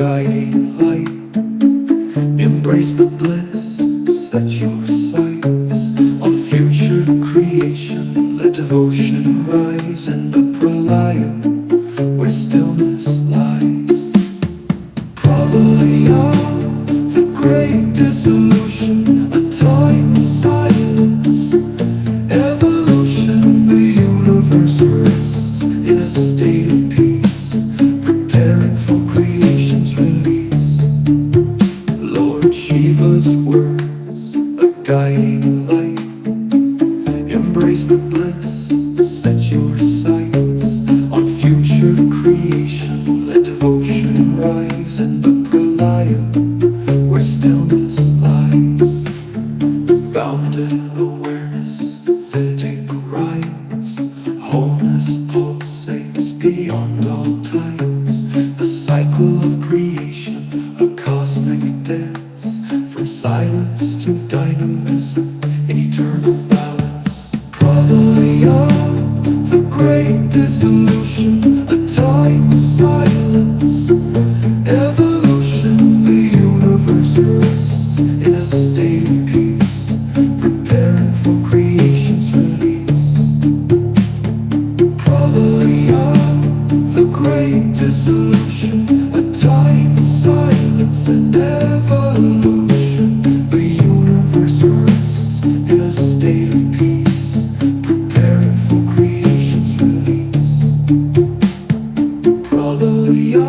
guiding light. Embrace the bliss, set your sights on future creation. Let devotion rise in the Pralaya, where stillness lies. Pralaya, the Great Dissolution, a time of silence. Evolution, the universe rests in a state of peace, preparing for creation's release. Lord Shiva's words, a guiding light. Embrace the bliss, set your sights on future creation. Let devotion rise in the Pralaya, where stillness lies. Bounded awareness, Vedic rise. Wholeness pulsates beyond all times. The cycle of creation, a cosmic dance, from silence to dynamism in eternal balance. Pralaya, the Great Dissolution, a time of silence. Evolution, the universe rests in a state of peace, preparing for creation's release. Pralaya, the Great Dissolution, a time of silence and evolution. The universe rests in a state of peace, preparing for creation's release. Pralaya.